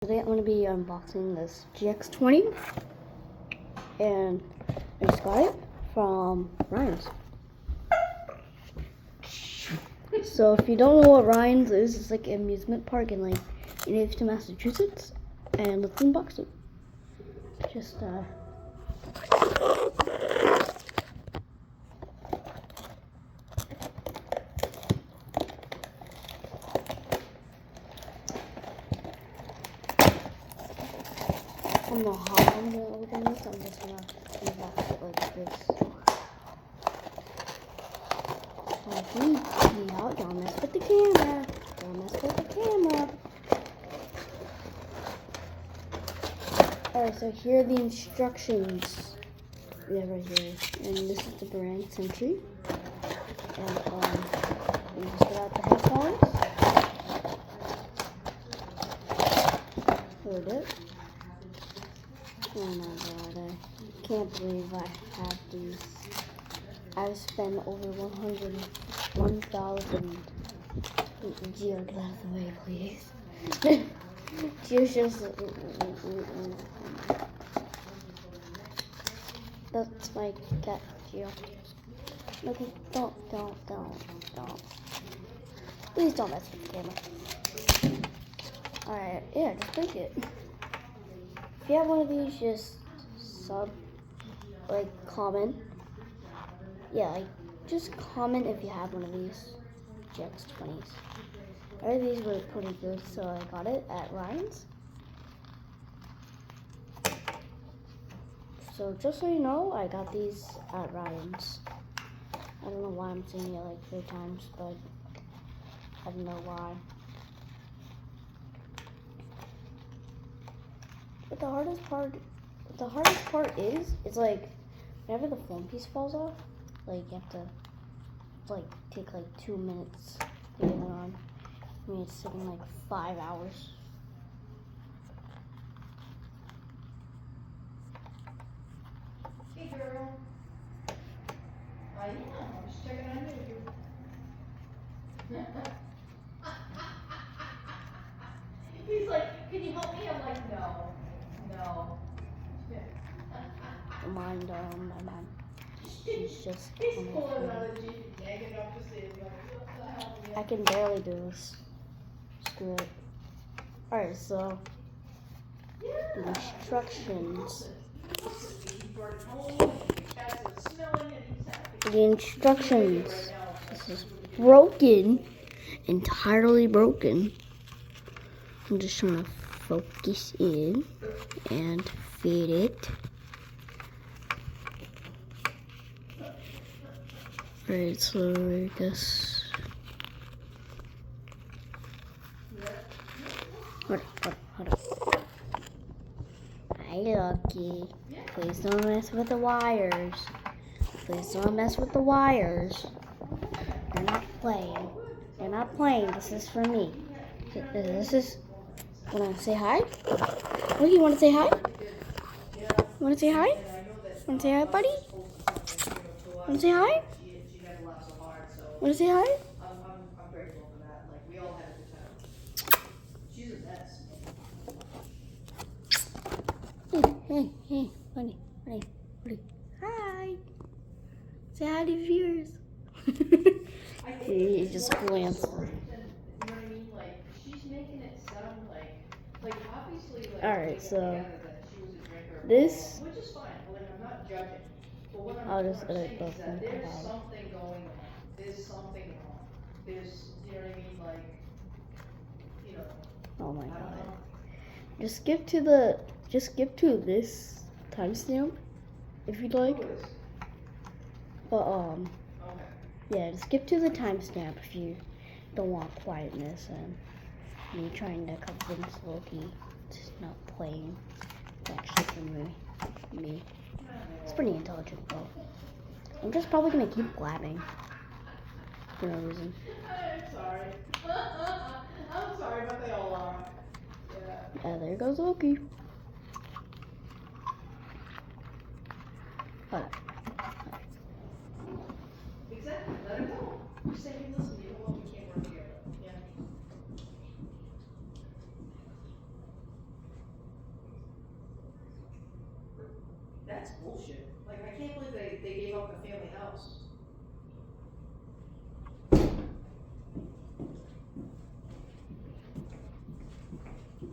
Today I'm going to be unboxing this GX20 and I just got it from Ryan's. So if you don't know what Ryan's is, it's like an amusement park in Hampton, Massachusetts, and let's unbox it. I don't know how I'm going to open this, I'm just going to unbox it like this. Don't mess with the camera. Don't mess with the camera. Alright, so here are the instructions we have right here. And this is the brand Century. And we just get out the headphones. Hold it. Oh my god, I can't believe I have these. I've spent over 1,000. Gio, get out of the way, please. Gio's just. That's my cat, Gio. Okay, don't. Please don't mess with the camera. Alright, yeah, just break it. If you have one of these, just comment. Yeah, just comment if you have one of these GX20s. I heard these were pretty good, so I got it at Ryan's. So just so you know, I got these at Ryan's. I don't know why I'm saying it like 3 times, but I don't know why. But the hardest part is, it's like, whenever the foam piece falls off, like, you have to, take 2 minutes to get it on. I mean, it's taking 5 hours. Hey girl. Yeah, I'm just checking on you. He's like, can you help me? I'm like, no. My mom. She's just. He's pulling it out of the Jeep and yanking it up to see. Like, what the hell, man? I can barely do this. Screw it. Alright, so the instructions. The instructions. This is broken. Entirely broken. I'm just trying to focus in and fit it. Alright, so I guess. Hold up. Hi, Lucky. Please don't mess with the wires. You're not playing. This is for me. This is. Wanna say hi? Lucky, you wanna say hi? Wanna say hi, buddy? Wanna say hi? Wanna say hi? I'm grateful for that. Like, we all had a good time. She's a mess. Hey, buddy. Hi. Say hi to the viewers. He just glanced. You know what I mean? Like, she's making it sound like obviously, like, Alright, so that she was a drinker, this. which is fine. Like, I'm not judging. But what I'll I'm just edit saying both is of them that there's out. something going on. There's something wrong. There's, you know what I mean? Like, you know. Oh my I don't god. know. Just skip to this timestamp if you'd like. Who is? But Okay. yeah, just skip to the timestamp if you don't want quietness and me trying to convince Loki to not playing. Actually, for me. It's pretty intelligent though. I'm just probably gonna keep blabbing for no reason. I'm sorry. I'm sorry, but they all are. Yeah. There goes Loki. Hold up. Exactly. Let him go. Just say, hey, listen, you know what? We can't work together. Yeah. That's bullshit. Like, I can't believe they gave up the family house.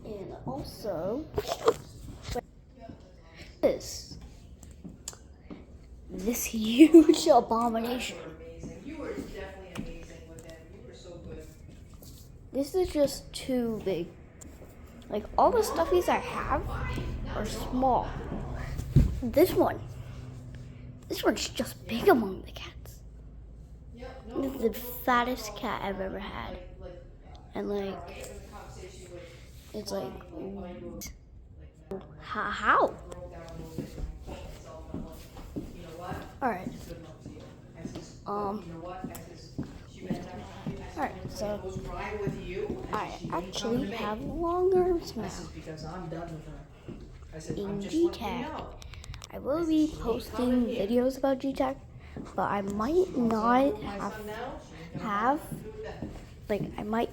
And also, Yeah, that's this huge abomination. You were amazing. You were definitely amazing with him. You were so good. This is just too big. Like, all the stuffies I have are small. This one's just big among the cats. Yep, This is the fattest cat I've ever had. And like, I get in the conversation with it's like, why you how? broke down a little bit and I caught myself and I'm like, you know what? Alright. It's good enough to you. I says, Um, you know what? I says, she better not. I says, Alright, when so it goes dry with you, I she ain't coming to actually me. have long arms I now. says, because I'm done with her. I said, In I'm just letting you GTAG. know. I will be posting videos about GTAG, but I might not have like, I might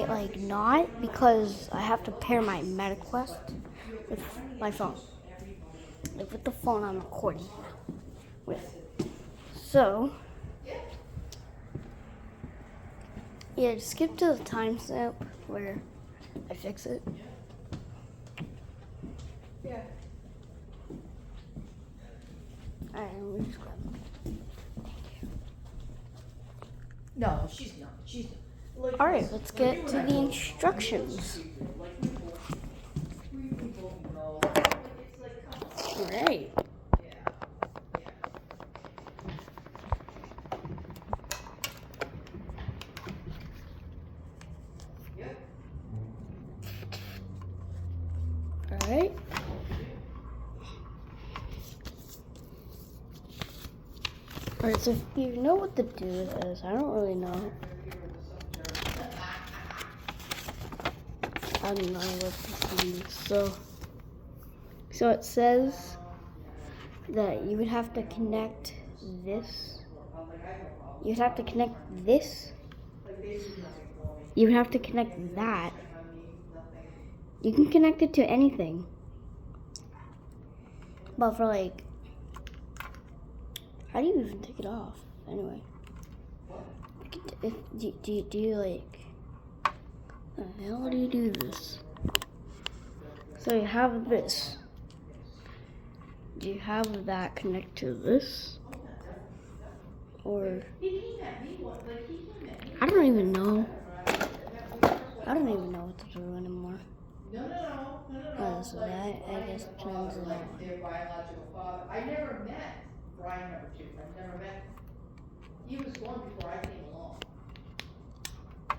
like not, because I have to pair my MetaQuest with my phone. Like, with the phone I'm recording with. So, yeah, just skip to the timestamp where I fix it. Yeah. Alright, let me just grab it. No, she's not. She's not. Like, Alright, let's get to the instructions. Like, we both know. Like, it's like, come on. Alright. Yeah. Yeah. Yep. Alright. Alright, so if you know what to do with this, I don't really know. I don't know what to do. So it says that you would have to connect this. You'd have to connect this. You would have to connect that. You can connect it to anything. But for like, how do you even take it off? Anyway, do you like, how the hell do you do this? So you have this. Do you have that connect to this? Or, I don't even know. I don't even know what to do anymore. No. So that, I guess, turns it on. Their biological father. I never met Brian number 2. I've never met him. He was born before I came along.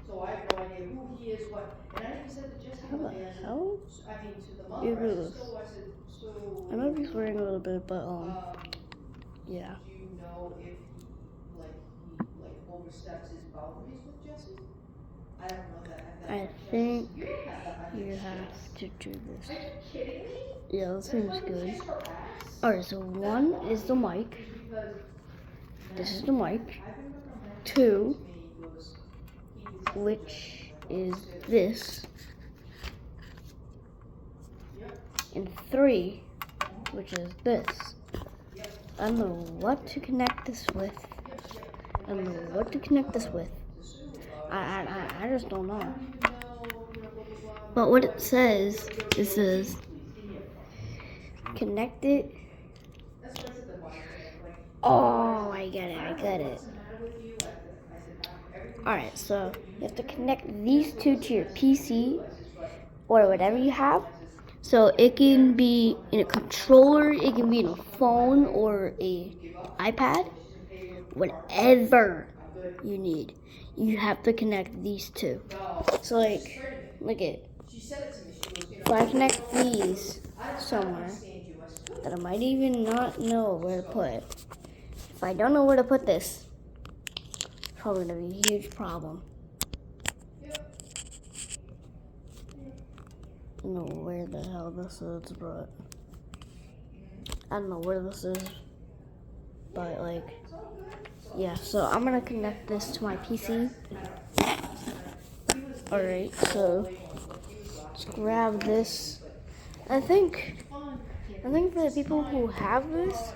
So I have no idea who he is, what. And I even said to Jessica, How the hell? I mean, to the mother, I said, so. I might be swearing a little bit, but yeah. Do you know if he oversteps his boundaries with Jesse? I don't know that. I think you have to do this. Are you kidding me? Yeah, that seems good. Alright, so 1 is the mic. This is the mic. 2, which is this. And 3, which is this. I don't know what to connect this with. I don't know what to connect this with. I just don't know. But what it says connect it. Oh, I get it. Alright, so you have to connect these two to your PC or whatever you have. So it can be in a controller, it can be in a phone or a iPad, whatever you need. You have to connect these two. So like, look at, if I connect these somewhere that I might even not know where to put. If I don't know where to put this, it's probably gonna be a huge problem. I don't know where the hell this is, but I don't know where this is, but like, yeah, so I'm gonna connect this to my PC. Alright, so let's grab this. I think I think for the people who have this,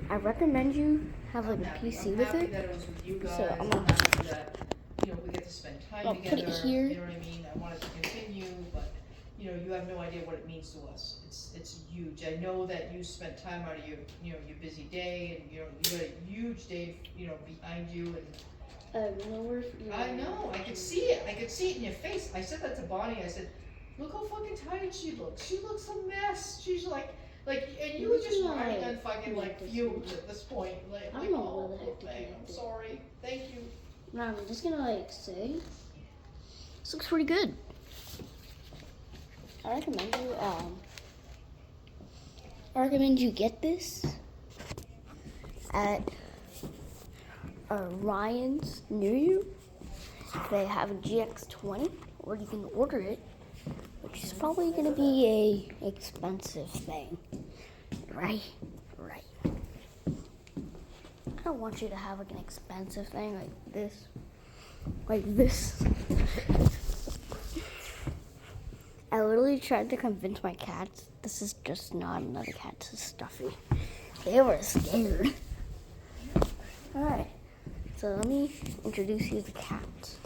I recommend you have like a PC with happy it. that it was with you guys. So I'm I'm happy that, you know, we get to spend time I'll together. put it here. You know what I mean? I want it to continue, but, you know, you have no idea what it means to us. It's huge. I know that you spent time out of your, you know, your busy day, and, you know, you had a huge day, you know, behind you, and I know, I could see it. I could see it in your face. I said that to Bonnie. I said, look how fucking tired she looks. She looks a mess. She's like, and you were just running on fucking like fumes at this point. Like, I don't know oh, where the heck to okay, connect I'm it. sorry. Thank you. No, I'm just gonna like say, this looks pretty good. I recommend you get this at Ryan's near you. They have a GX20, or you can order it, which is probably gonna be a expensive thing, right? Right. I don't want you to have like an expensive thing like this. I literally tried to convince my cats this is just not another cat, this is Stuffy. They were scared. Alright, so let me introduce you to the cats.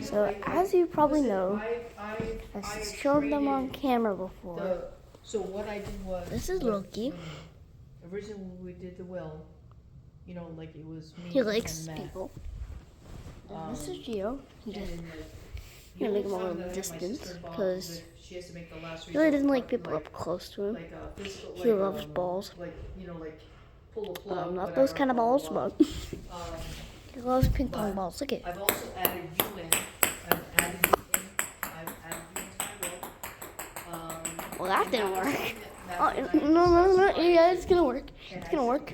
So as you probably know, I've showed them on camera before. So what I did was, This is Loki. originally when we did the will, you know, like it was me He and likes Matt. people. And this is Geo. He And just then I'm gonna make him a little distance because he really doesn't like people up close to him. He loves balls. Like, you know, like pull the plug, Not those kind of balls, but Um, he loves ping pong balls. Look at it. I've also added you in. I've added you into my will. Well, that didn't work. Oh, no. Yeah, it's gonna work. It's gonna work.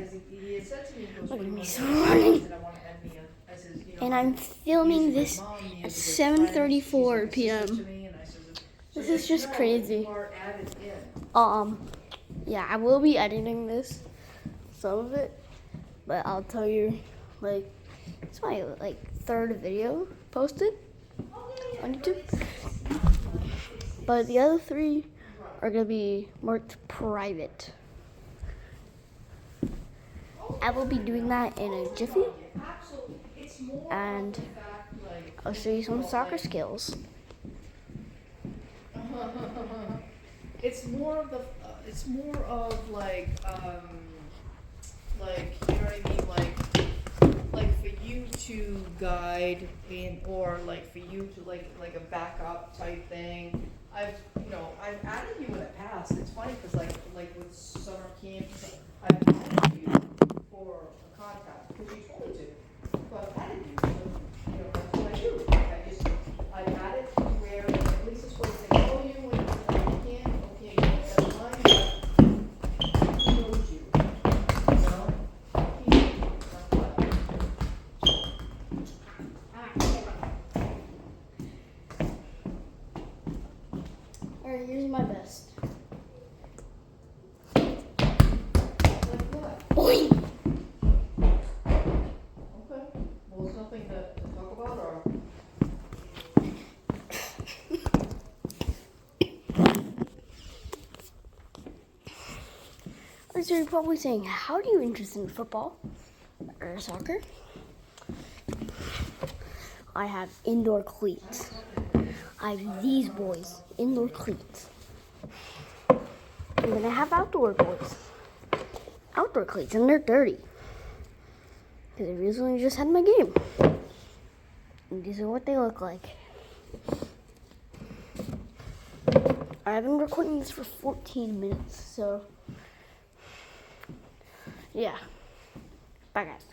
Look at me running. And I'm filming this at 7:34 p.m. This is just crazy. Yeah, I will be editing this, some of it, but I'll tell you, like, it's my like third video posted on YouTube. But the other 3 are gonna be marked private. I will be doing that in a jiffy, and I'll show you some soccer skills. It's more of the. It's more of like you know what I mean, like for you to guide or like for you to like a backup type thing. I've added you in the past. It's funny because like with summer camps, I've added you for a contact because you told me to. So I've added you. So, you know, that's what I do. I add it to where at least it's what they tell you when you can't. Okay, that's fine. But he knows you. You know, he knows you. That's what. Alright, here's my best. Like what? Boing! Okay. Well, there's nothing to talk about, or. So you're probably saying, how do you interest in football or soccer? I have indoor cleats. I have these boys, indoor cleats. And then I have outdoor boys, outdoor cleats, and they're dirty. Because I recently just had my game. And these are what they look like. I've been recording this for 14 minutes, so yeah. Bye, guys.